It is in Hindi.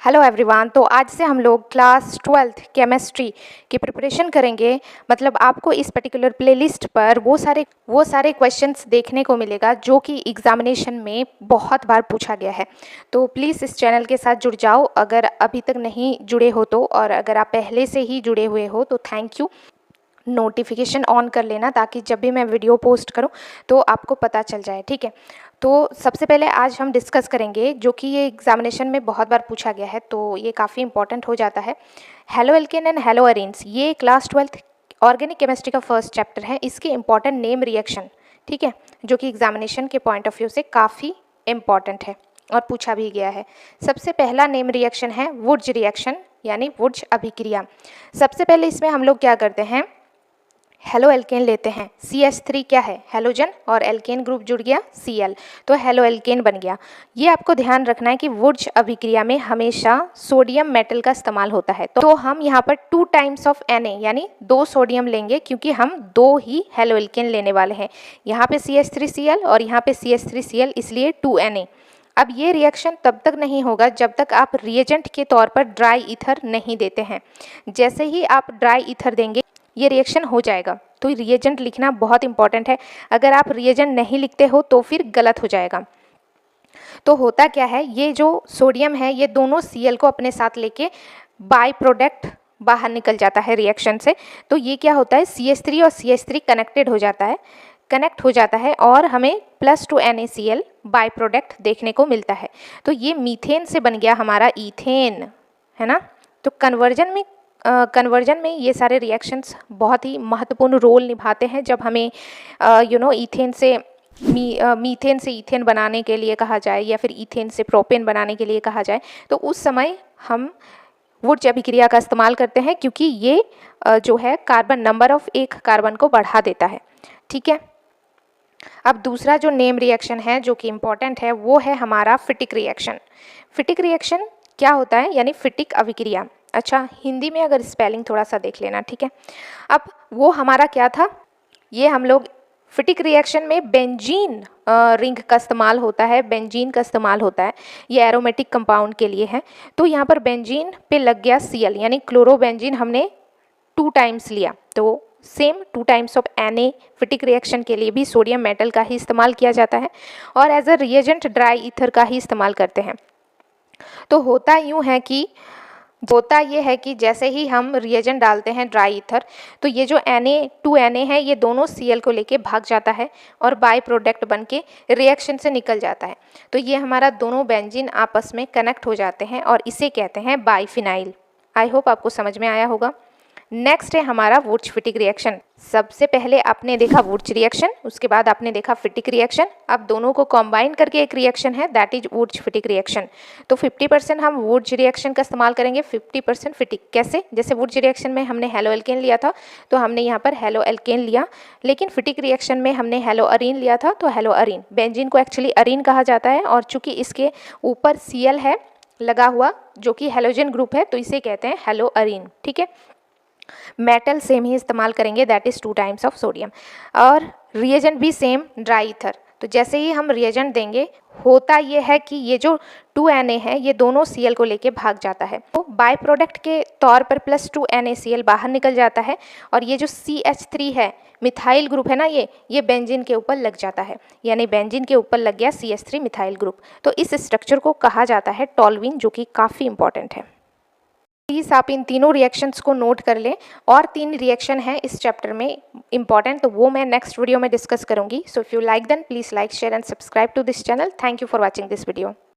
Hello everyone. तो आज से हम लोग क्लास 12th केमिस्ट्री की प्रिपरेशन करेंगे। मतलब आपको इस पर्टिकुलर प्लेलिस्ट पर वो सारे क्वेश्चंस देखने को मिलेगा जो कि एग्जामिनेशन में बहुत बार पूछा गया है। तो प्लीज़ इस चैनल के साथ जुड़ जाओ अगर अभी तक नहीं जुड़े हो तो, और अगर आप पहले से ही जुड़े हुए हो तो थैंक यू। नोटिफिकेशन ऑन कर लेना ताकि जब भी मैं वीडियो पोस्ट करूं तो आपको पता चल जाए, ठीक है। तो सबसे पहले आज हम डिस्कस करेंगे जो कि ये एग्जामिनेशन में बहुत बार पूछा गया है, तो ये काफ़ी इंपॉर्टेंट हो जाता है। Halo alkane and hello arenes, ये क्लास 12th ऑर्गेनिक केमिस्ट्री का फर्स्ट चैप्टर है। इसके इंपॉर्टेंट नेम रिएक्शन, ठीक है, जो कि एग्जामिनेशन के पॉइंट ऑफ व्यू से काफ़ी इंपॉर्टेंट है और पूछा भी गया है। सबसे पहला नेम रिएक्शन है वुड्स रिएक्शन, यानी वुड्स अभिक्रिया। सबसे पहले इसमें हम लोग क्या करते हैं, हेलो एल्केन लेते हैं। CH3 क्या है, हेलोजन, और एल्केन ग्रुप जुड़ गया Cl, तो हेलो एल्केन बन गया। ये आपको ध्यान रखना है कि वुड्स अभिक्रिया में हमेशा सोडियम मेटल का इस्तेमाल होता है। तो हम यहाँ पर 2 टाइम्स ऑफ Na यानी 2 सोडियम लेंगे क्योंकि हम 2 ही हेलो एल्केन लेने वाले हैं। यहाँ पे CH3Cl और यहाँ पे CH3Cl, इसलिए 2 Na। अब ये रिएक्शन तब तक नहीं होगा जब तक आप रिएजेंट के तौर पर ड्राई ईथर नहीं देते हैं। जैसे ही आप ड्राई ईथर देंगे ये रिएक्शन हो जाएगा। तो रिएजेंट लिखना बहुत इंपॉर्टेंट है। अगर आप रिएजेंट नहीं लिखते हो तो फिर गलत हो जाएगा। तो होता क्या है, ये जो सोडियम है ये दोनों Cl को अपने साथ लेके बाय प्रोडक्ट बाहर निकल जाता है रिएक्शन से। तो ये क्या होता है, CH3 और CH3 कनेक्ट हो जाता है और हमें +2 NaCl बाय प्रोडक्ट देखने को मिलता है। तो ये मीथेन से बन गया हमारा ईथेन, है ना। तो कन्वर्जन में ये सारे रिएक्शंस बहुत ही महत्वपूर्ण रोल निभाते हैं। जब हमें ईथेन से मीथेन से ईथेन बनाने के लिए कहा जाए या फिर ईथेन से प्रोपेन बनाने के लिए कहा जाए, तो उस समय हम वुड्स अभिक्रिया का इस्तेमाल करते हैं क्योंकि ये जो है कार्बन नंबर ऑफ एक कार्बन को बढ़ा देता है, ठीक है। अब दूसरा जो नेम रिएक्शन है जो कि इम्पॉर्टेंट है वो है हमारा फिटिक रिएक्शन। फिटिक रिएक्शन क्या होता है, यानी फिटिक अभिक्रिया। अच्छा, हिंदी में अगर स्पेलिंग थोड़ा सा देख लेना, ठीक है। अब वो हमारा क्या था, ये हम लोग फिटिक रिएक्शन में बेंजीन रिंग का इस्तेमाल होता है, बेंजीन का इस्तेमाल होता है। ये एरोमेटिक कंपाउंड के लिए है। तो यहाँ पर बेंजीन पे लग गया Cl, यानी क्लोरोबेंजीन हमने 2 टाइम्स लिया। तो same 2 times of Na फिटिक reaction के लिए भी सोडियम मेटल का ही इस्तेमाल किया जाता है और as a reagent dry ether का ही इस्तेमाल करते हैं। तो होता ये है कि जैसे ही हम रिएजेंट डालते हैं ड्राई ईथर, तो ये जो Na है ये दोनों Cl को लेके भाग जाता है और बाय प्रोडक्ट बन के रिएक्शन से निकल जाता है। तो ये हमारा दोनों बेंजीन आपस में कनेक्ट हो जाते हैं और इसे कहते हैं बाइफिनाइल। आई होप आपको समझ में आया होगा। नेक्स्ट है हमारा वुड्स फिटिक रिएक्शन। सबसे पहले आपने देखा वुड्स रिएक्शन, उसके बाद आपने देखा फिटिक रिएक्शन। अब दोनों को कंबाइन करके एक रिएक्शन है, that is Wurtz Fittig reaction. तो 50% हम वुड्स रिएक्शन का इस्तेमाल करेंगे, 50% फिटिक। कैसे, जैसे वुड्स रिएक्शन में हमने हेलो एल्केन लिया था तो हमने यहाँ पर हेलो एल्केन लिया, लेकिन फिटिक रिएक्शन में हमने हेलो अरीन लिया था तो हेलो अरीन। बेंजीन को एक्चुअली अरीन कहा जाता है और चूंकि इसके ऊपर Cl है लगा हुआ जो कि हेलोजन ग्रुप है, तो इसे कहते हैं हेलो अरीन, ठीक है। मेटल सेम ही इस्तेमाल करेंगे, that is 2 times of sodium, और रिएजेंट भी सेम ड्राई ईथर। तो जैसे ही हम रिएजेंट देंगे होता ये है कि ये जो 2 Na है ये दोनों Cl को लेके भाग जाता है। तो बाय प्रोडक्ट के तौर पर +2 NaCl बाहर निकल जाता है और ये जो CH3 है, मिथाइल ग्रुप है ना, ये बेंजीन के ऊपर लग जाता है, यानी बेंजीन के ऊपर लग गया CH3 मिथाइल ग्रुप। तो इस स्ट्रक्चर को कहा जाता है टॉल्यूइन, जो कि काफ़ी इंपॉर्टेंट है। प्लीज़ आप इन तीनों रिएक्शंस को नोट कर लें। और 3 रिएक्शन है इस चैप्टर में इंपॉर्टेंट, तो वो मैं नेक्स्ट वीडियो में डिस्कस करूंगी। So if you like then please like, share and subscribe to this channel. Thank you for watching this video.